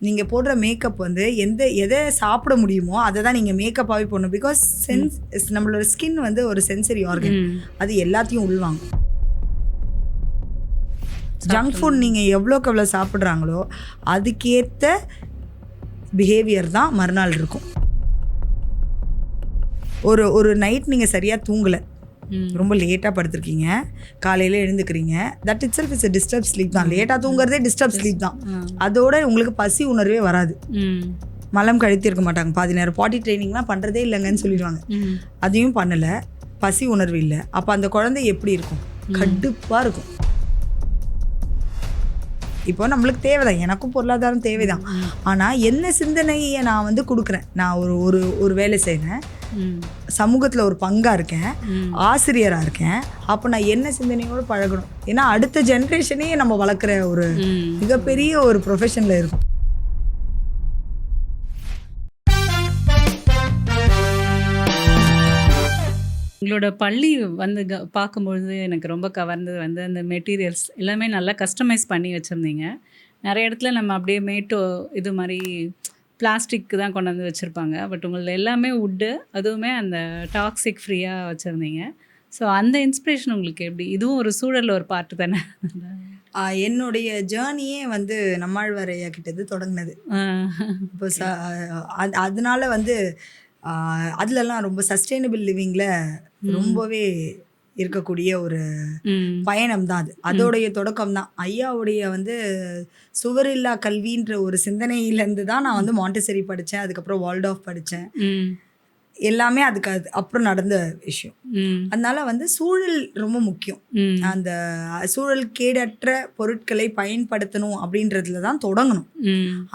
நீங்கள் போடுற மேக்கப் வந்து எதை சாப்பிட முடியுமோ அதை தான் நீங்கள் மேக்கப்பாகவே போடணும். பிகாஸ் நம்மளோட ஸ்கின் வந்து ஒரு சென்சரி ஆர்கன், அது எல்லாத்தையும் உள்வாங்க. ஜங்க் ஃபுட் நீங்கள் எவ்வளோக்கு எவ்வளோ சாப்பிட்றாங்களோ அதுக்கேற்ற பிஹேவியர் தான் மறுநாள் இருக்கும். ஒரு நைட் நீங்கள் சரியாக தூங்கலை, ரொம்ப லேட்டாக படுத்துருக்கீங்க, காலையில் எழுந்துக்கிறீங்க, that itself is disturb sleep தான். லேட்டாக தூங்குறதே டிஸ்டர்ப் ஸ்லீப் தான். அதோட உங்களுக்கு பசி உணர்வே வராது. மலம் கழித்து இருக்க மாட்டாங்க பாதி நேரம். பாட்டி ட்ரைனிங்லாம் பண்ணுறதே இல்லைங்கன்னு சொல்லிடுவாங்க. அதையும் பண்ணலை, பசி உணர்வு இல்லை. அப்போ அந்த குழந்தை எப்படி இருக்கும்? கடுப்பாக இருக்கும். இப்போ நம்மளுக்கு தேவைதான், எனக்கும் பொருளாதாரம் தேவைதான். ஆனால் என்ன சிந்தனையை நான் வந்து கொடுக்குறேன்? நான் ஒரு வேலை செய்கிறேன், சமூகத்தில் ஒரு பங்காக இருக்கேன், ஆசிரியராக இருக்கேன். அப்போ நான் என்ன சிந்தனையோடு பழகணும்? ஏன்னா அடுத்த ஜென்ரேஷனே நம்ம வளர்க்குற ஒரு மிகப்பெரிய ஒரு ப்ரொஃபஷனில் இருக்கும். உங்களோட பள்ளி வந்து பார்க்கும்பொழுது எனக்கு ரொம்ப கவர்ந்தது வந்து அந்த மெட்டீரியல்ஸ் எல்லாமே நல்லா கஸ்டமைஸ் பண்ணி வச்சுருந்தீங்க. நிறைய இடத்துல நம்ம அப்படியே இது மாதிரி பிளாஸ்டிக் தான் கொண்டு வந்து வச்சுருப்பாங்க. பட் உங்களது எல்லாமே வுட்டு, அதுவுமே அந்த டாக்ஸிக் ஃப்ரீயாக வச்சுருந்தீங்க. ஸோ அந்த இன்ஸ்பிரேஷன் உங்களுக்கு எப்படி? இதுவும் ஒரு சூழலில் ஒரு பார்ட்டு தானே? என்னுடைய ஜேர்னியே வந்து நம்மாழ்வார் ஐயா கிட்டது தொடங்கினது. இப்போ அதனால வந்து அதுலலாம் ரொம்ப சஸ்டைனபிள் லிவிங்கில் ரொம்பவே இருக்கக்கூடிய ஒரு பயணம் தான் அது. அதோடைய தொடக்கம் தான். ஐயாவுடைய வந்து சுவரில்லா கல்வின்ற ஒரு சிந்தனையிலேருந்து தான் நான் வந்து மாண்டெசரி படித்தேன், அதுக்கப்புறம் வால்டாஃப் படித்தேன். எல்லாமே அதுக்கு அப்புறம் நடந்த விஷயம். அதனால வந்து சூழல் ரொம்ப முக்கியம். அந்த சூழல் கேடற்ற பொருட்களை பயன்படுத்தணும் அப்படின்றதுல தான் தொடங்கணும்.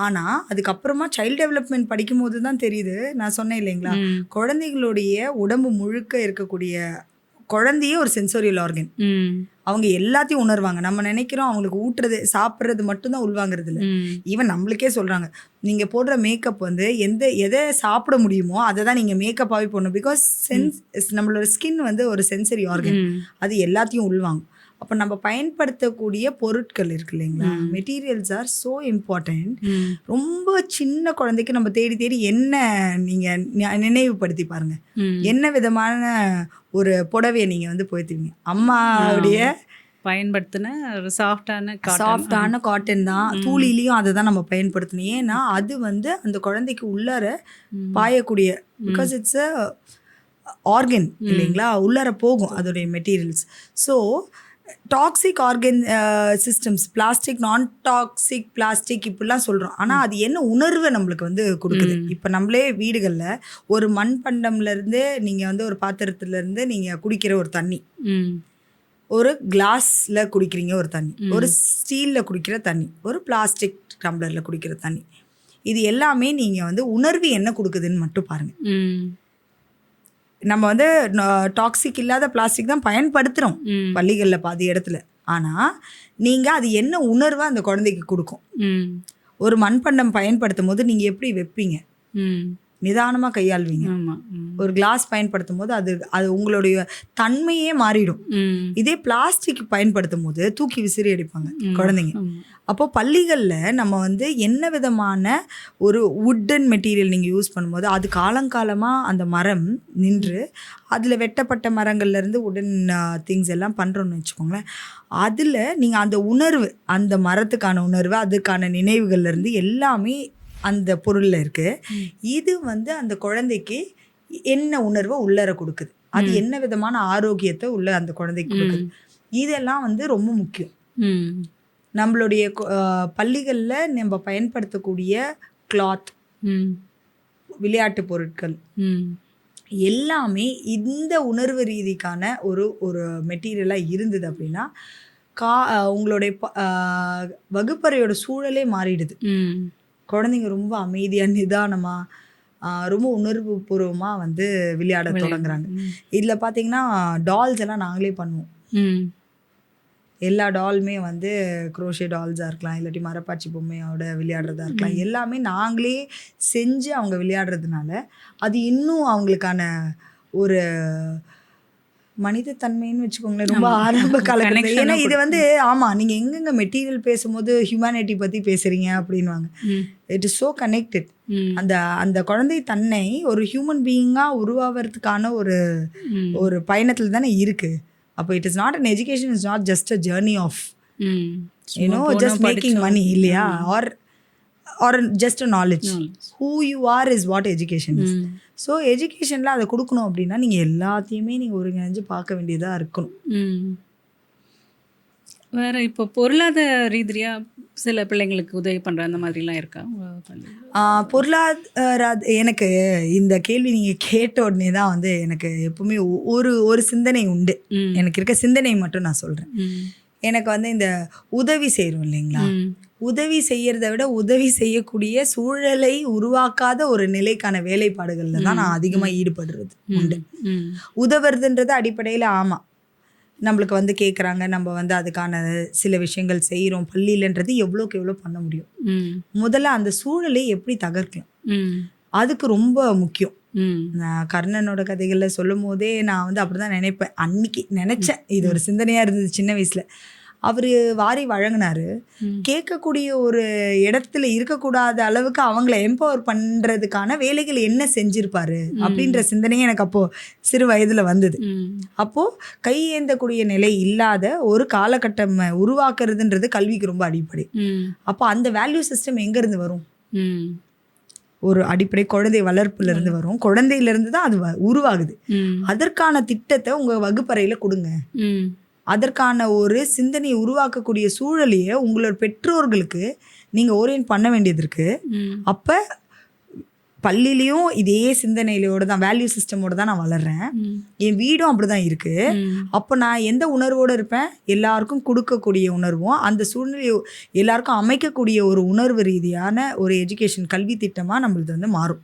ஆனால் அதுக்கப்புறமா சைல்டு டெவலப்மெண்ட் படிக்கும் போது தான் தெரியுது, நான் சொன்னேன் இல்லைங்களா, குழந்தைகளுடைய உடம்பு முழுக்க இருக்கக்கூடிய குழந்தையே ஒரு சென்சோரியல் ஆர்கன். அவங்க எல்லாத்தையும் உணர்வாங்க. நம்ம நினைக்கிறோம் அவங்களுக்கு ஊட்டுறது சாப்பிட்றது மட்டும்தான் உள்வாங்கிறது இல்லை. ஈவன் நம்மளுக்கே சொல்கிறாங்க, நீங்கள் போடுற மேக்கப் வந்து எதை சாப்பிட முடியுமோ அதை தான் நீங்கள் மேக்கப்பாகவே போடணும். பிகாஸ் நம்மளோட ஸ்கின் வந்து ஒரு சென்சரி ஆர்கன், அது எல்லாத்தையும் உள்வாங்க. அப்போ நம்ம பயன்படுத்தக்கூடிய பொருட்கள் இருக்கு இல்லைங்களா, மெட்டீரியல்ஸ் ஆர் ஸோ இம்பார்ட்டண்ட். ரொம்ப சின்ன குழந்தைக்கு நம்ம தேடி தேடி என்ன நீங்கள் நினைவுபடுத்தி பாருங்க, என்ன விதமான ஒரு புடவையை நீங்கள் வந்து போய்த்துவீங்க. அம்மாவுடைய பயன்படுத்தின ஒரு சாஃப்டான காட்டன் தான், தூளிலையும் அதை தான் நம்ம பயன்படுத்தணும். ஏன்னா அது வந்து அந்த குழந்தைக்கு உள்ளார பாயக்கூடிய, பிகாஸ் இட்ஸ் அ ஆர்கன் இல்லைங்களா, உள்ளார போகும் அதோடைய materials. So toxic organ systems, plastic, நான் டாக்ஸிக் பிளாஸ்டிக் இப்படிலாம் சொல்கிறோம். ஆனால் அது என்ன உணர்வை நம்மளுக்கு வந்து கொடுக்குது? இப்போ நம்மளே வீடுகளில் ஒரு மண்பண்டம்லேருந்து நீங்கள் வந்து ஒரு பாத்திரத்துலேருந்து நீங்கள் குடிக்கிற ஒரு தண்ணி, ஒரு கிளாஸில் குடிக்கிறீங்க ஒரு தண்ணி, ஒரு ஸ்டீலில் குடிக்கிற தண்ணி, ஒரு பிளாஸ்டிக் டம்ளரில் குடிக்கிற தண்ணி, இது எல்லாமே நீங்கள் வந்து உணர்வு என்ன கொடுக்குதுன்னு மட்டும் பாருங்கள். நம்ம வந்து டாக்ஸிக் இல்லாத பிளாஸ்டிக் தான் பயன்படுத்துகிறோம் பள்ளிகளில் பாதி இடத்துல. ஆனால் நீங்கள் அது என்ன உணர்வை அந்த குழந்தைக்கு கொடுக்கும்? ஒரு மண்பண்டம் பயன்படுத்தும் போது நீங்கள் எப்படி வைப்பீங்க? நிதானமாக கையாள்வீங்க. ஒரு கிளாஸ் பயன்படுத்தும் போது அது உங்களுடைய தன்மையே மாறிடும். இதே பிளாஸ்டிக் பயன்படுத்தும் போது தூக்கி விசிறி அடிப்பாங்க குழந்தைங்க. அப்போ பள்ளிகளில் நம்ம வந்து என்ன விதமான ஒரு வுட்டன் மெட்டீரியல் நீங்கள் யூஸ் பண்ணும்போது அது காலங்காலமாக அந்த மரம் நின்று அதில் வெட்டப்பட்ட மரங்கள்லேருந்து உடன் திங்ஸ் எல்லாம் பண்ணுறோன்னு வச்சுக்கோங்களேன். அதில் நீங்கள் அந்த உணர்வு, அந்த மரத்துக்கான உணர்வு, அதுக்கான நினைவுகள்லேருந்து எல்லாமே அந்த பொருளில் இருக்குது. இது வந்து அந்த குழந்தைக்கு என்ன உணர்வை உள்ளர கொடுக்குது, அது என்ன விதமான ஆரோக்கியத்தை உள்ள அந்த குழந்தைக்கு கொடுக்குது, இதெல்லாம் வந்து ரொம்ப முக்கியம். நம்மளுடைய பள்ளிகளில் நம்ம பயன்படுத்தக்கூடிய கிளாத், விளையாட்டு பொருட்கள் எல்லாமே இந்த உணர்வு ரீதிக்கான ஒரு மெட்டீரியலாக இருந்தது அப்படின்னா உங்களுடைய வகுப்பறையோட சூழலே மாறிடுது. குழந்தைங்க ரொம்ப அமைதியாக, நிதானமாக, ரொம்ப உணர்வு பூர்வமாக வந்து விளையாட தொடங்குறாங்க. இதில் பார்த்தீங்கன்னா டால்ஸ் எல்லாம் நாங்களே பண்ணுவோம். எல்லா டாலுமே வந்து குரோஷே டால்ஸாக இருக்கலாம், இல்லாட்டி மரப்பாச்சி பொம்மையோட விளையாடுறதா இருக்கலாம், எல்லாமே நாங்களே செஞ்சு அவங்க விளையாடுறதுனால அது இன்னும் அவங்களுக்கான ஒரு மனித தன்மைன்னு வச்சுக்கோங்களேன், ரொம்ப ஆரம்ப காலத்துல. ஏன்னா இது வந்து நீங்க எங்கெங்க மெட்டீரியல் பேசும்போது ஹியூமனிட்டி பத்தி பேசுறீங்க அப்படின்வாங்க. It is so connected. அந்த அந்த குழந்தை தன்னை ஒரு ஹியூமன் பீயிங்கா உருவாகிறதுக்கான ஒரு பயணத்துல தானே இருக்கு. அப்போ it is not an education, is not just a journey of just making money இல்லையா, or just a knowledge. Who you are is what education is. So எஜுகேஷனில் அதை கொடுக்கணும் அப்படின்னா நீங்கள் எல்லாத்தையுமே நீங்கள் ஒருங்கிணைஞ்சு பார்க்க வேண்டியதாக இருக்கணும். வேறு இப்போ பொருளாதார ரீதியாக சில பிள்ளைங்களுக்கு உதவி பண்ணுற அந்த மாதிரிலாம் இருக்கா? பொருளாதார எனக்கு இந்த கேள்வி நீங்கள் கேட்ட உடனே தான் வந்து எனக்கு எப்பவுமே ஒரு சிந்தனை உண்டு. எனக்கு இருக்க சிந்தனை மட்டும் நான் சொல்கிறேன். எனக்கு வந்து இந்த உதவி செய்கிறோம் இல்லைங்களா, உதவி செய்யறத விட உதவி செய்யக்கூடிய சூழலை உருவாக்காத ஒரு நிலைக்கான வேலைப்பாடுகள்ல தான் நான் அதிகமாக ஈடுபடுறது உண்டு. உதவுறதுன்றது அடிப்படையில் நம்மளுக்கு வந்து கேட்குறாங்க, நம்ம வந்து அதுக்கான சில விஷயங்கள் செய்கிறோம் பள்ளியிலன்றது எவ்வளோக்கு எவ்வளோ பண்ண முடியும். முதல்ல அந்த சூழலை எப்படி தகர்க்கலாம் அதுக்கு ரொம்ப முக்கியம். நான் கர்ணனோட கதைகளில் சொல்லும் போதே நான் வந்து அப்படிதான் நினைப்பேன். அன்னைக்கு நினைச்சேன், இது ஒரு சிந்தனையாக இருந்தது சின்ன வயசுல. அவர் வாரி வழங்கினாரு. கேட்கக்கூடிய ஒரு இடத்துல இருக்கக்கூடாத அளவுக்கு அவங்கள எம்பவர் பண்ணுறதுக்கான வேலைகள் என்ன செஞ்சிருப்பாரு அப்படின்ற சிந்தனையே எனக்கு அப்போ சிறு வயதுல வந்தது. அப்போ கையேந்தக்கூடிய நிலை இல்லாத ஒரு காலகட்டம் உருவாக்குறதுன்றது கல்விக்கு ரொம்ப அடிப்படை. அப்போ அந்த வேல்யூ சிஸ்டம் எங்கேருந்து வரும்? ஒரு அடிப்படை குழந்தை வளர்ப்புல இருந்து வரும். குழந்தையிலிருந்து தான் அது உருவாகுது. அதற்கான திட்டத்தை உங்க வகுப்பறையில கொடுங்க. அதற்கான ஒரு சிந்தனையை உருவாக்கக்கூடிய சூழலையே உங்களோட பெற்றோர்களுக்கு நீங்க ஓரியன்ட் பண்ண வேண்டியது இருக்கு. அப்ப பள்ளியிலையும் இதே சிந்தனையிலோட தான், வேல்யூ சிஸ்டமோட தான் நான் வளர்றேன். என் வீடும் அப்படிதான் இருக்கு. அப்போ நான் எந்த உணர்வோடு இருப்பேன்? எல்லாருக்கும் கொடுக்கக்கூடிய உணர்வும் அந்த சூழ்நிலையை எல்லாருக்கும் அமைக்கக்கூடிய ஒரு உணர்வு ரீதியான ஒரு எஜுகேஷன் கல்வி திட்டமாக நம்மளுக்கு வந்து மாறும்.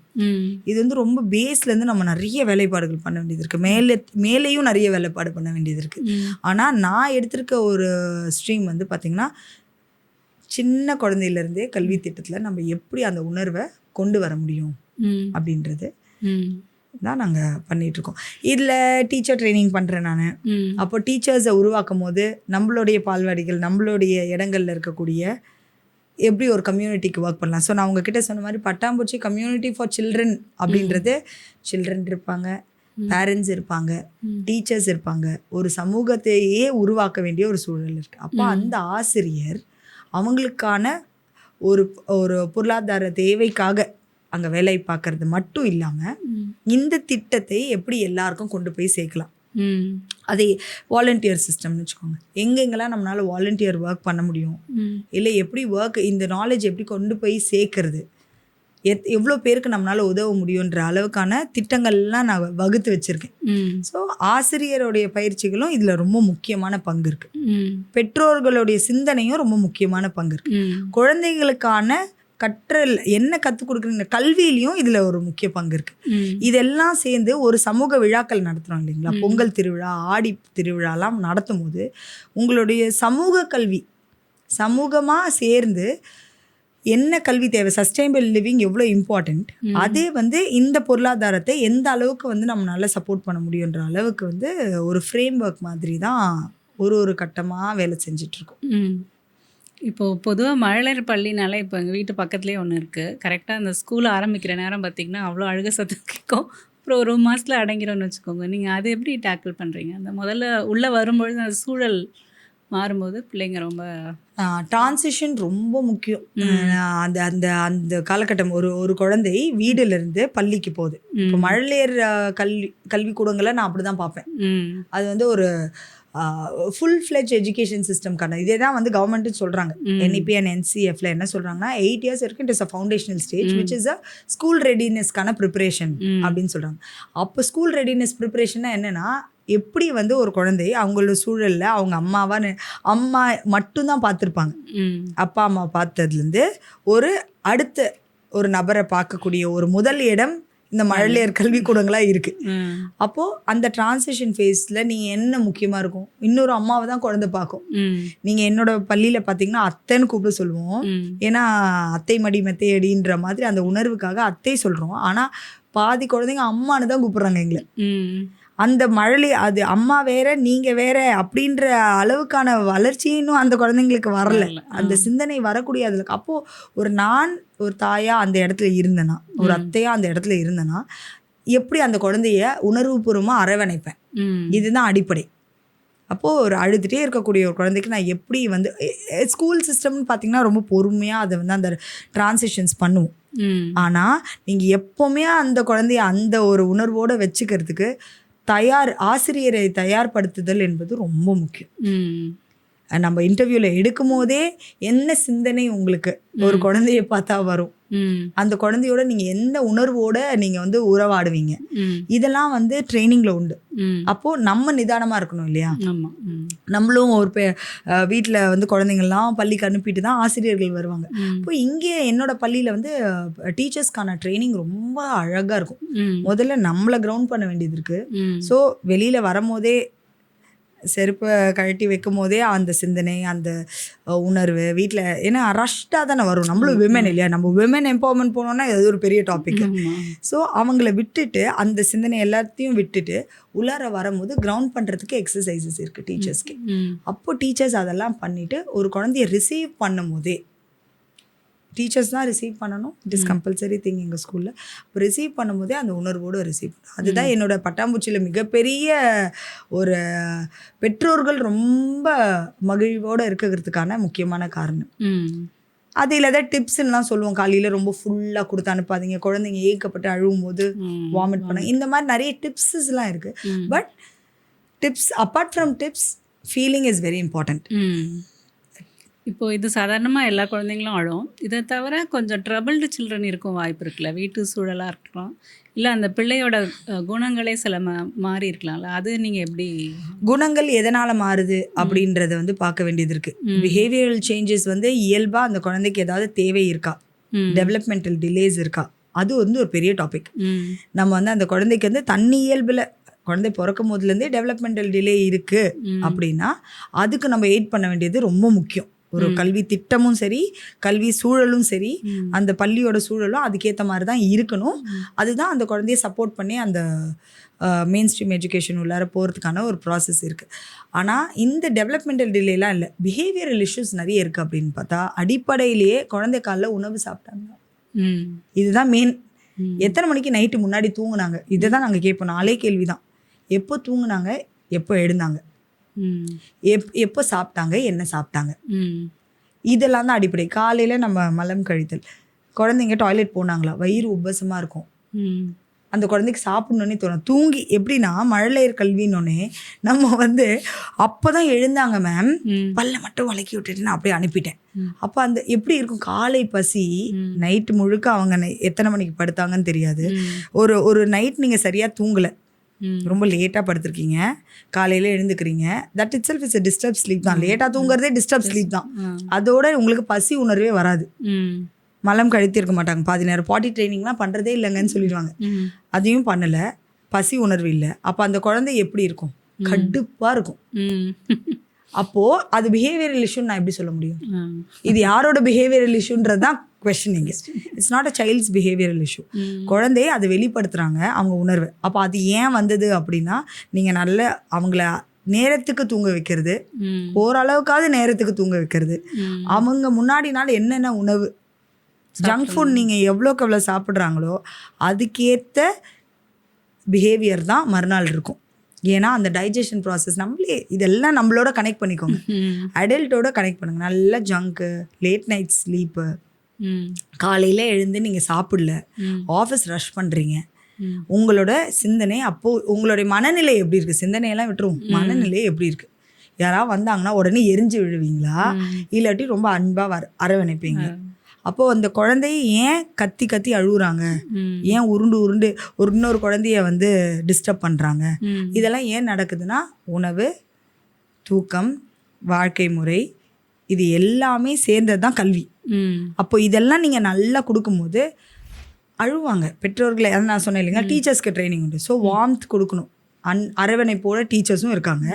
இது வந்து ரொம்ப பேஸ்லேருந்து நம்ம நிறைய வேலைப்பாடுகள் பண்ண வேண்டியது இருக்குது. மேலேயும் நிறைய வேலைப்பாடு பண்ண வேண்டியது இருக்குது. ஆனால் நான் எடுத்திருக்க ஒரு ஸ்ட்ரீம் வந்து பார்த்திங்கன்னா, சின்ன குழந்தையிலேருந்தே கல்வி திட்டத்தில் நம்ம எப்படி அந்த உணர்வை கொண்டு வர முடியும் அப்படின்றது தான் நாங்கள் பண்ணிகிட்ருக்கோம். இதில் டீச்சர் ட்ரைனிங் பண்ணுறேன் நான். அப்போ டீச்சர்ஸை உருவாக்கும் போது நம்மளுடைய பால்வாடிகள், நம்மளுடைய இடங்களில் இருக்கக்கூடிய எப்படி ஒரு கம்யூனிட்டிக்கு ஒர்க் பண்ணலாம். ஸோ நான் உங்ககிட்ட சொன்ன மாதிரி பட்டாம்பூச்சி கம்யூனிட்டி ஃபார் சில்ட்ரன் அப்படின்றது, சில்ட்ரன் இருப்பாங்க, பேரண்ட்ஸ் இருப்பாங்க, டீச்சர்ஸ் இருப்பாங்க, ஒரு சமூகத்தையே உருவாக்க வேண்டிய ஒரு சூழல் இருக்குது. அப்போ அந்த ஆசிரியர் அவங்களுக்கான ஒரு பொருளாதார தேவைக்காக அங்கே வேலை பார்க்கறது மட்டும் இல்லாமல் இந்த திட்டத்தை எப்படி எல்லாருக்கும் கொண்டு போய் சேர்க்கலாம். அதே வாலண்டியர் சிஸ்டம்னு வச்சுக்கோங்க. எங்கெங்கெல்லாம் நம்மளால வாலண்டியர் ஒர்க் பண்ண முடியும், இல்லை எப்படி இந்த நாலேஜ் எப்படி கொண்டு போய் சேர்க்கறது, எவ்வளோ பேருக்கு நம்மளால உதவ முடியுன்ற அளவுக்கான திட்டங்கள்லாம் நான் வகுத்து வச்சிருக்கேன். ஸோ ஆசிரியருடைய பயிற்சிகளும் இதில் ரொம்ப முக்கியமான பங்கு இருக்கு. பெற்றோர்களுடைய சிந்தனையும் ரொம்ப முக்கியமான பங்கு இருக்கு. குழந்தைகளுக்கான கற்றல் என்ன கற்றுக் கொடுக்குறீங்க கல்வியிலையும் இதில் ஒரு முக்கிய பங்கு இருக்குது. இதெல்லாம் சேர்ந்து ஒரு சமூக விழாக்கள் நடத்துகிறோம் இல்லைங்களா, பொங்கல் திருவிழா, ஆடி திருவிழாலாம் நடத்தும் போது உங்களுடைய சமூக கல்வி சமூகமாக சேர்ந்து என்ன கல்வி தேவை, சஸ்டைனபிள் லிவிங் எவ்வளோ இம்பார்ட்டண்ட், அதே வந்து இந்த பொருளாதாரத்தை எந்த அளவுக்கு வந்து நம்மளால சப்போர்ட் பண்ண முடியுன்ற அளவுக்கு வந்து ஒரு ஃப்ரேம் ஒர்க் மாதிரி தான் ஒரு கட்டமாக வேலை செஞ்சிட்ருக்கோம். இப்போது பொதுவாக மழலையர் பள்ளினால இப்போ எங்கள் வீட்டு பக்கத்துலேயே ஒன்று இருக்குது. கரெக்டாக அந்த ஸ்கூல் ஆரம்பிக்கிற நேரம் பார்த்திங்கன்னா அவ்வளோ அழுக சத்தம் கேட்கும். அப்புறம் ஒரு மாதத்தில் அடங்கிடும்னு வச்சுக்கோங்க. நீங்கள் அதை எப்படி டேக்கிள் பண்ணுறீங்க? அந்த முதல்ல உள்ளே வரும்பொழுது அந்த சூழல் மாறும்போது பிள்ளைங்க ரொம்ப டிரான்சிஷன் ரொம்ப முக்கியம். அந்த அந்த அந்த காலகட்டம் ஒரு குழந்தை வீடுலேருந்து பள்ளிக்கு போகுது. இப்போ மழலையர் கல்விக்கூடங்களை நான் அப்படி தான் பார்ப்பேன். அது வந்து ஒரு ஃபுல் ஃப்ளெஜ் எஜுகேஷன் சிஸ்டம்கான இதே தான் வந்து கவர்மெண்ட்டு சொல்கிறாங்க. NEP and NCFல என்ன சொல்கிறாங்கன்னா 8 years வரைக்கும் it is a foundational stage which is a school ரெடினஸ்க்கான ப்ரிப்பரேஷன் அப்படின்னு சொல்கிறாங்க. அப்போ ஸ்கூல் ரெடினஸ் ப்ரிப்பரேஷன்னா என்னென்னா, எப்படி வந்து ஒரு குழந்தை அவங்களோட சூழலில் அவங்க அம்மா மட்டும்தான் பார்த்துருப்பாங்க. அப்பா அம்மா பார்த்ததுலேருந்து அடுத்த ஒரு நபரை பார்க்கக்கூடிய ஒரு முதல் இடம் இந்த மழலையர் கல்விக்கூடங்களாக இருக்குது. அப்போது அந்த டிரான்சிஷன் ஃபேஸில் நீங்கள் என்ன முக்கியமாக இருக்கும், இன்னொரு அம்மாவை தான் குழந்தை பார்க்கும். நீங்கள் என்னோட பள்ளியில் பார்த்தீங்கன்னா அத்தைன்னு கூப்பிட சொல்லுவோம். ஏன்னா அத்தை மடி மெத்தை அடின்ற மாதிரி அந்த உணர்வுக்காக அத்தை சொல்கிறோம். ஆனால் பாதி குழந்தைங்க அம்மானு தான் கூப்பிட்றாங்க எங்களை. அந்த மழலை அது அம்மா வேற நீங்கள் வேற அப்படின்ற அளவுக்கான வளர்ச்சி இன்னும் அந்த குழந்தைங்களுக்கு வரல. அந்த சிந்தனை வரக்கூடிய அதில் அப்போது ஒரு தாயாக அந்த இடத்துல இருந்தேன்னா, ஒரு அத்தையாக அந்த இடத்துல இருந்தேன்னா, எப்படி அந்த குழந்தைய உணர்வுபூர்வமாக அரவணைப்பேன். இதுதான் அடிப்படை. அப்போது ஒரு அழுதுகிட்டே இருக்கக்கூடிய ஒரு குழந்தைக்கு நான் எப்படி வந்து ஸ்கூல் சிஸ்டம்னு பார்த்தீங்கன்னா ரொம்ப பொறுமையாக அதை வந்து அந்த டிரான்சிஷன்ஸ் பண்ணுவோம். ஆனால் நீங்கள் எப்போவுமே அந்த குழந்தைய அந்த ஒரு உணர்வோடு வச்சுக்கிறதுக்கு ஆசிரியரை தயார்படுத்துதல் என்பது ரொம்ப முக்கியம். நம்ம இன்டர்வியூவில் எடுக்கும் போதே என்ன சிந்தனை உங்களுக்கு ஒரு குழந்தைய பார்த்தா வரும், அந்த குழந்தையோட நீங்கள் எந்த உணர்வோட நீங்கள் வந்து உறவாடுவீங்க, இதெல்லாம் வந்து ட்ரைனிங்கில் உண்டு. அப்போது நம்ம நிதானமாக இருக்கணும் இல்லையா. நம்மளும் ஒரு வீட்டில் வந்து குழந்தைங்கள்லாம் பள்ளிக்கு அனுப்பிட்டு தான் ஆசிரியர்கள் வருவாங்க. இப்போ இங்கே என்னோட பள்ளியில் வந்து டீச்சர்ஸ்க்கான ட்ரைனிங் ரொம்ப அழகாக இருக்கும். முதல்ல நம்மளை கிரவுண்ட் பண்ண வேண்டியது இருக்குது. ஸோ வெளியில் வரும்போதே செருப்பை கழட்டி வைக்கும் போதே அந்த சிந்தனை, அந்த உணர்வு வீட்டில் ஏன்னா ரஷ்டாக தானே வரும். நம்மளும் விமன் இல்லையா, நம்ம விமன் எம்பவர்மெண்ட் போனோம்னா அது ஒரு பெரிய டாபிக். ஸோ அவங்கள விட்டுட்டு அந்த சிந்தனை எல்லாத்தையும் விட்டுட்டு உள்ளார வரும்போது கிரவுண்ட் பண்ணுறதுக்கு எக்ஸசைசஸ் இருக்குது டீச்சர்ஸ்க்கு. அப்போது டீச்சர்ஸ் அதெல்லாம் பண்ணிவிட்டு ஒரு குழந்தைய ரிசீவ் பண்ணும் போதே, டீச்சர்ஸ் தான் ரிசீவ் பண்ணணும், இட் இஸ் கம்பல்சரி திங் எங்கள் ஸ்கூலில். இப்போ ரிசீவ் பண்ணும்போதே அந்த உணர்வோடு ரிசீவ் பண்ணணும். அதுதான் என்னோடய பட்டாம்பூச்சியில் மிகப்பெரிய ஒரு பெற்றோர்கள் ரொம்ப மகிழ்வோடு இருக்கிறதுக்கான முக்கியமான காரணம். அதில் ஏதாவது டிப்ஸ்லாம் சொல்லுவோம். காலையில் ரொம்ப ஃபுல்லாக கொடுத்து அனுப்பாதீங்க, குழந்தைங்க ஏக்கப்பட்டு அழுவும் போது வாமிட் பண்ண, இந்த மாதிரி நிறைய டிப்ஸஸ்லாம் இருக்குது. But tips apart from tips, feeling is very important. இப்போ இது சாதாரணமாக எல்லா குழந்தைங்களும் அழும். இதை தவிர கொஞ்சம் ட்ரபிள்டு சில்ட்ரன் இருக்கும் வாய்ப்பு இருக்குல்ல, வீட்டு சூழலாக இருக்கலாம், இல்லை அந்த பிள்ளையோட குணங்களே சில மாறி இருக்கலாம்ல, அது நீங்கள் எப்படி குணங்கள் எதனால் மாறுது அப்படின்றத வந்து பார்க்க வேண்டியது இருக்குது. பிஹேவியரல் சேஞ்சஸ் வந்து இயல்பாக அந்த குழந்தைக்கு ஏதாவது தேவை இருக்கா, டெவலப்மெண்டல் டிலேஸ் இருக்கா, அது வந்து ஒரு பெரிய டாபிக். நம்ம வந்து அந்த குழந்தைக்கு வந்து தண்ணி இயல்பில் குழந்தை பிறக்கும் போதுலேருந்தே டெவலப்மெண்டல் டிலே இருக்குது அப்படின்னா அதுக்கு நம்ம எய்ட் பண்ண வேண்டியது ரொம்ப முக்கியம். ஒரு கல்வி திட்டமும் சரி, கல்வி சூழலும் சரி, அந்த பள்ளியோட சூழலும் அதுக்கேற்ற மாதிரி தான் இருக்கணும். அதுதான் அந்த குழந்தைய சப்போர்ட் பண்ணி அந்த மெயின் ஸ்ட்ரீம் எஜுகேஷன் உள்ளார போகிறதுக்கான ஒரு ப்ராசஸ் இருக்குது. ஆனால் இந்த டெவலப்மெண்டல் டிலேலாம் இல்லை, பிஹேவியரல் இஷ்யூஸ் நிறைய இருக்குது. அப்படின்னு பார்த்தா அடிப்படையிலேயே குழந்தை காலைல உணவு சாப்பிட்டாங்க, இதுதான் மெயின். எத்தனை மணிக்கு நைட்டு முன்னாடி தூங்குனாங்க, இதை தான் நாங்கள் கேட்போம். நாளே கேள்வி தான். எப்போ தூங்குனாங்க, எப்போ எழுந்தாங்க, எப்போ சாப்பிட்டாங்க, என்ன சாப்பிட்டாங்க, இதெல்லாம் தான் அடிப்படை. காலையில் நம்ம மலம் கழித்தல், குழந்தைங்க டாய்லெட் போனாங்களா, வயிறு உபசமாக இருக்கும், அந்த குழந்தைக்கு சாப்பிட்ணுன்னே தோணும். தூங்கி எப்படின்னா மழலையர் கல்வின்னொன்னே நம்ம வந்து அப்போ தான் எழுந்தாங்க மேம், பல்ல மட்டும் வளக்கி விட்டுட்டு நான் அப்படியே அனுப்பிட்டேன். அப்போ அந்த எப்படி இருக்கும் காலை பசி, நைட்டு முழுக்க அவங்க எத்தனை மணிக்கு படுத்தாங்கன்னு தெரியாது. ஒரு நைட் நீங்கள் சரியாக தூங்கலை, ரொம்ப லேட்டாக படுத்துருக்கீங்க, காலையில் எழுந்துக்கிறீங்க, that itself is a disturb sleep தான். லேட்டாக தூங்குறதே டிஸ்டர்ப் ஸ்லீப் தான். அதோட உங்களுக்கு பசி உணர்வே வராது. மலம் கழித்து இருக்க மாட்டாங்க பாதி நேரம். பாட்டி ட்ரைனிங்லாம் பண்ணுறதே இல்லைங்கன்னு சொல்லிடுவாங்க. அதையும் பண்ணலை, பசி உணர்வு இல்லை. அப்போ அந்த குழந்தை எப்படி இருக்கும், கடுப்பாக இருக்கும். அப்போது அது பிஹேவியரல் இஷ்யூன்னு நான் எப்படி சொல்ல முடியும்? இது யாரோட பிஹேவியரல் இஷ்யூன்றது தான் கொஸ்டின் இங்கே. It's not a child's behavioural issue. குழந்தைய அதை வெளிப்படுத்துகிறாங்க அவங்க உணர்வு. அப்போ அது ஏன் வந்தது அப்படின்னா, நீங்கள் நல்ல அவங்கள நேரத்துக்கு தூங்க வைக்கிறது, ஓரளவுக்காவது நேரத்துக்கு தூங்க வைக்கிறது, அவங்க முன்னாடி நாள் என்னென்ன உணவு ஜங்க் ஃபுட் நீங்கள் எவ்வளோக்கு எவ்வளோ சாப்பிட்றாங்களோ அதுக்கேற்ற பிஹேவியர் தான் மறுநாள் இருக்கும். ஏன்னா அந்த டைஜஷன் ப்ராசஸ் நம்மளே இதெல்லாம் நம்மளோட கனெக்ட் பண்ணிக்கோங்க, அடல்ட்டோட கனெக்ட் பண்ணுங்க. நல்ல ஜங்க்கு, லேட் நைட் ஸ்லீப்பு, காலையில் எழுந்து நீங்கள் சாப்பிடல, ஆஃபீஸ் ரஷ் பண்ணுறீங்க, உங்களோட சிந்தனை அப்போது உங்களுடைய மனநிலை எப்படி இருக்குது, சிந்தனையெல்லாம் விட்டுருவோம், மனநிலை எப்படி இருக்குது. யாராவது வந்தாங்கன்னா உடனே எரிஞ்சு விழுவீங்களா, இல்லாட்டி ரொம்ப அன்பாக அரவணைப்பீங்க. அப்போது அந்த குழந்தைய ஏன் கத்தி கத்தி அழுகுறாங்க, ஏன் உருண்டு உருண்டு இன்னொரு குழந்தைய வந்து டிஸ்டர்ப் பண்ணுறாங்க, இதெல்லாம் ஏன் நடக்குதுன்னா உணவு, தூக்கம், வாழ்க்கை முறை, இது எல்லாமே சேர்ந்தது தான் கல்வி. அப்போ இதெல்லாம் நீங்கள் நல்லா கொடுக்கும்போது அழுவாங்க பெற்றோர்களை. அதை நான் சொன்னேன் இல்லைங்களா, டீச்சர்ஸ்க்கு ட்ரைனிங் உண்டு. ஸோ வார்ம்த் கொடுக்கணும், அரவணைப்போட டீச்சர்ஸும் இருக்காங்க,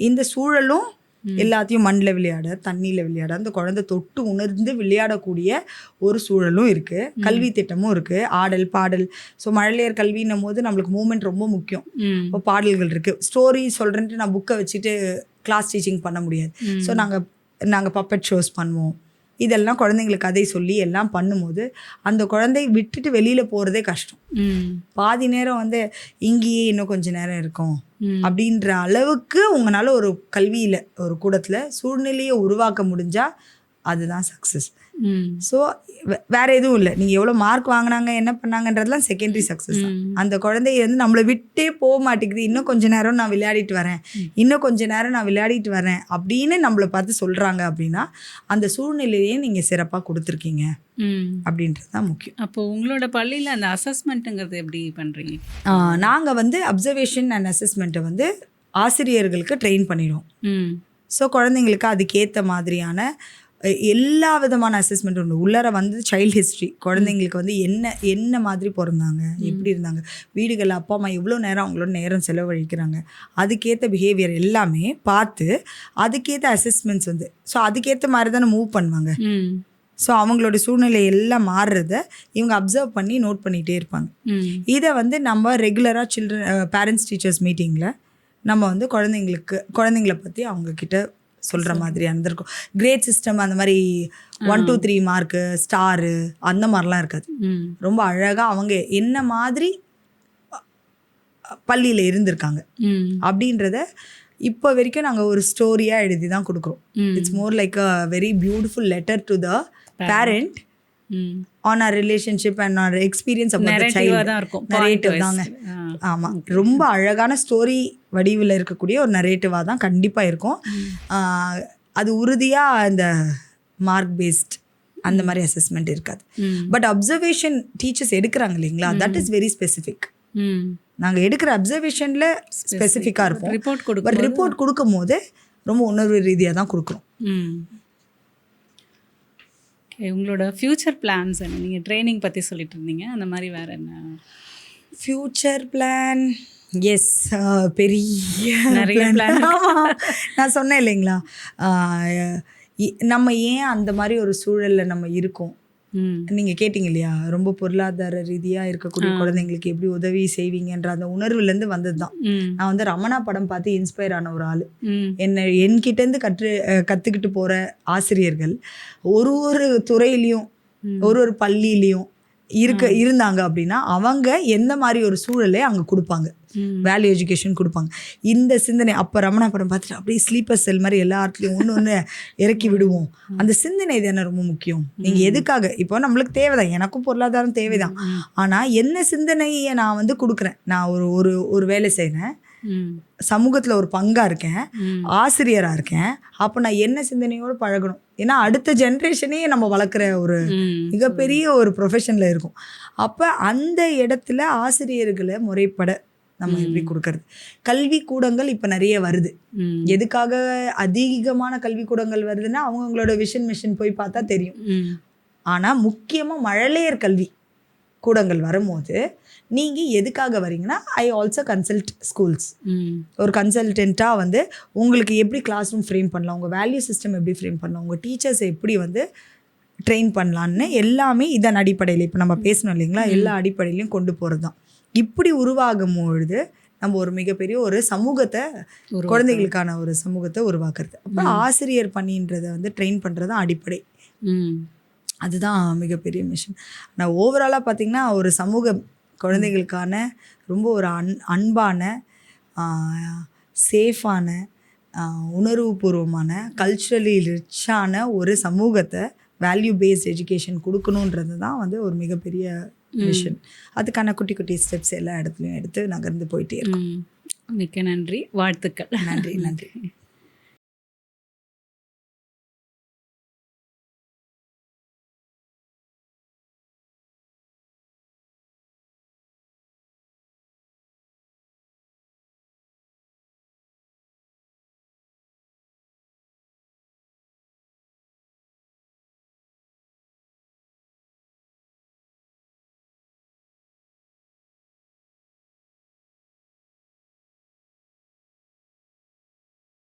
இந்த சூழலும் எல்லாத்தையும் மண்ணில் விளையாட, தண்ணியில் விளையாட, அந்த குழந்தை தொட்டு உணர்ந்து விளையாடக்கூடிய ஒரு சூழலும் இருக்குது. கல்வி திட்டமும் இருக்குது, ஆடல் பாடல். ஸோ மழலையர் கல்வின்னும் போது நம்மளுக்கு மூமெண்ட் ரொம்ப முக்கியம். இப்போ பாடல்கள் இருக்குது. ஸ்டோரி சொல்கிறேன்ட்டு நான் புக்கை வச்சுட்டு கிளாஸ் டீச்சிங் பண்ண முடியாது. ஸோ நாங்கள் பப்பட் ஷோஸ் பண்ணுவோம். இதெல்லாம் குழந்தைங்களுக்கு கதை சொல்லி எல்லாம் பண்ணும்போது அந்த குழந்தை விட்டுட்டு வெளியில் போகிறதே கஷ்டம். பாதி நேரம் வந்து இங்கேயே இன்னும் கொஞ்சம் நேரம் இருக்கும் அப்படின்ற அளவுக்கு உங்களால் ஒரு கல்வியில் ஒரு கூடத்தில் சூழ்நிலையை உருவாக்க முடிஞ்சால் அதுதான் சக்ஸஸ். ஸோ வேற எதுவும் இல்லை. நீங்கள் எவ்வளோ மார்க் வாங்கினாங்க என்ன பண்ணாங்கன்றதுலாம் செகண்டரி சக்ஸஸ் தான். அந்த குழந்தைய வந்து நம்மளை விட்டே போக மாட்டேங்குது. இன்னும் கொஞ்ச நேரம் நான் விளையாடிட்டு வரேன், இன்னும் கொஞ்ச நேரம் நான் விளையாடிட்டு வரேன் அப்படின்னு நம்மளை பார்த்து சொல்கிறாங்க அப்படின்னா அந்த சூழ்நிலையே நீங்கள் சிறப்பாக கொடுத்துருக்கீங்க அப்படின்றது தான் முக்கியம். அப்போ உங்களோட பள்ளியில் அந்த அசஸ்மெண்ட்டுங்கிறது எப்படி பண்ணுறீங்க? நாங்கள் வந்து அப்சர்வேஷன் அண்ட் அசஸ்மெண்ட்டை வந்து ஆசிரியர்களுக்கு ட்ரெயின் பண்ணிடுவோம். ஸோ குழந்தைங்களுக்கு அதுக்கேற்ற மாதிரியான எல்லா விதமான அசஸ்மெண்ட் உண்டு. உள்ளார வந்து சைல்டு ஹிஸ்ட்ரி, குழந்தைங்களுக்கு வந்து என்ன மாதிரி பிறந்தாங்க, எப்படி இருந்தாங்க, வீடுகளில் அப்பா அம்மா எவ்வளோ நேரம் அவங்களோட நேரம் செலவழிக்கிறாங்க, அதுக்கேற்ற பிஹேவியர் எல்லாமே பார்த்து அதுக்கேற்ற அசஸ்மெண்ட்ஸ் வந்து ஸோ அதுக்கேற்ற மாதிரி தானே மூவ் பண்ணுவாங்க. ஸோ அவங்களோட சூழ்நிலை எல்லாம் மாறுறத இவங்க அப்சர்வ் பண்ணி நோட் பண்ணிகிட்டே இருப்பாங்க. இதை வந்து நம்ம ரெகுலராக பேரண்ட்ஸ் டீச்சர்ஸ் மீட்டிங்கில் நம்ம வந்து குழந்தைங்கள பற்றி அவங்கக்கிட்ட சொல்கிற மாதிரி இருந்திருக்கும். கிரேட் சிஸ்டம் அந்த மாதிரி 1 2 3 மார்க்கு ஸ்டாரு அந்த மாதிரிலாம் இருக்காது. ரொம்ப அழகாக அவங்க என்ன மாதிரி பள்ளியில் இருந்திருக்காங்க அப்படின்றத இப்போ வரைக்கும் நாங்கள் ஒரு ஸ்டோரியாக எழுதி தான் கொடுக்குறோம். It's more like a very beautiful letter to the parent on our relationship and our experience of the child. Narrative தாங்க. ஆமாம், ரொம்ப அழகான ஸ்டோரி வடிவில் இருக்கக்கூடிய ஒரு நரேட்டிவாக தான் கண்டிப்பாக இருக்கும். அது உறுதியாக இந்த மார்க் பேஸ்ட் அந்த மாதிரி அசஸ்மெண்ட் இருக்காது. பட் அப்சர்வேஷன் டீச்சர்ஸ் எடுக்கிறாங்க இல்லைங்களா, தட் இஸ் வெரி ஸ்பெசிஃபிக். நாங்கள் எடுக்கிற அப்சர்வேஷனில் ஸ்பெசிஃபிக்காக இருப்போம். பட் ரிப்போர்ட் கொடுக்கும் போது ரொம்ப உணர்வு ரீதியாக தான் கொடுக்குறோம். உங்களோட ஃப்யூச்சர் பிளான்ஸ் என்ன? நீங்கள் ட்ரைனிங் பற்றி சொல்லிட்டு இருந்தீங்க, அந்த மாதிரி வேறு என்ன ஃப்யூச்சர் பிளான்? எஸ், பெரிய நிறைய பிளான். நான் சொன்னேன் இல்லைங்களா, நம்ம ஏன் அந்த மாதிரி ஒரு சூழலில் நம்ம இருக்கோம். நீங்கள் கேட்டிங்க இல்லையா, ரொம்ப பொருளாதார ரீதியாக இருக்கக்கூடிய குழந்தைங்களுக்கு எப்படி உதவி செய்வீங்கன்ற அந்த உணர்வுலேருந்து வந்தது தான். நான் வந்து ரமணா படம் பார்த்து இன்ஸ்பயர் ஆன ஒரு ஆள். என்கிட்டேருந்து கற்றுக்கிட்டு போகிற ஆசிரியர்கள் ஒரு துறையிலையும் ஒரு பள்ளியிலையும் இருந்தாங்க அப்படின்னா அவங்க எந்த மாதிரி ஒரு சூழலை அங்கே கொடுப்பாங்க, வேல்யூ எஜுகேஷன் கொடுப்பாங்க. இந்த சிந்தனை அப்போ ரமணா படம் பார்த்துட்டு அப்படியே ஸ்லீப்பர் செல் மாதிரி எல்லா இடத்துலையும் ஒன்று இறக்கி விடுவோம். அந்த சிந்தனை தானே ரொம்ப முக்கியம். நீங்கள் எதுக்காக இப்போ நம்மளுக்கு தேவைதான், எனக்கும் பொருளாதாரம் தேவைதான். ஆனால் என்ன சிந்தனையை நான் வந்து கொடுக்குறேன், நான் ஒரு வேலை செய்கிறேன், சமூகத்தில் ஒரு பங்காக இருக்கேன், ஆசிரியராக இருக்கேன், அப்போ நான் என்ன சிந்தனையோடு பழகணும். ஏன்னா அடுத்த ஜென்ரேஷனே நம்ம வளர்க்குற ஒரு மிகப்பெரிய ஒரு ப்ரொஃபஷனில் இருக்கும். அப்போ அந்த இடத்துல ஆசிரியர்களை முறைப்பட நம்ம எப்படி கொடுக்கறது. கல்வி கூடங்கள் இப்போ நிறைய வருது. எதுக்காக அதிகமான கல்வி கூடங்கள் வருதுன்னா அவங்களோட விஷன் மிஷன் போய் பார்த்தா தெரியும். ஆனால் முக்கியமாக மழலையர் கல்வி கூடங்கள் வரும்போது நீங்கள் எதுக்காக வரீங்கன்னா, ஐ ஆல்சோ கன்சல்ட் ஸ்கூல்ஸ். ஒரு கன்சல்டண்ட்டாக வந்து உங்களுக்கு எப்படி கிளாஸ் ரூம் ஃப்ரேம் பண்ணலாம், உங்கள் வேல்யூ சிஸ்டம் எப்படி ஃப்ரேம் பண்ணலாம், உங்கள் டீச்சர்ஸை எப்படி வந்து ட்ரெயின் பண்ணலான்னு எல்லாமே இதன் அடிப்படையில் இப்போ நம்ம பேசணும் இல்லைங்களா, எல்லா அடிப்படையிலையும் கொண்டு போகிறது தான். இப்படி உருவாகும் பொழுது நம்ம ஒரு மிகப்பெரிய ஒரு சமூகத்தை, குழந்தைகளுக்கான ஒரு சமூகத்தை உருவாக்குறது. அப்புறம் ஆசிரியர் பணின்றதை வந்து ட்ரெயின் பண்ணுறது தான் அடிப்படை. அதுதான் மிகப்பெரிய மிஷன். நான் ஓவராலாக பார்த்திங்கன்னா ஒரு சமூகம் குழந்தைகளுக்கான ரொம்ப ஒரு அன்பான, சேஃபான, உணர்வுபூர்வமான, கல்ச்சுரலி ரிச்சான ஒரு சமூகத்தை வேல்யூ பேஸ்ட் எஜுகேஷன் கொடுக்கணுன்றது தான் வந்து ஒரு மிகப்பெரிய மிஷன். அதுக்கான குட்டி குட்டி ஸ்டெப்ஸ் எல்லா இடத்துலையும் எடுத்து நகர்ந்து போயிட்டே இருக்கும். மிக்க நன்றி, வாழ்த்துக்கள். நன்றி.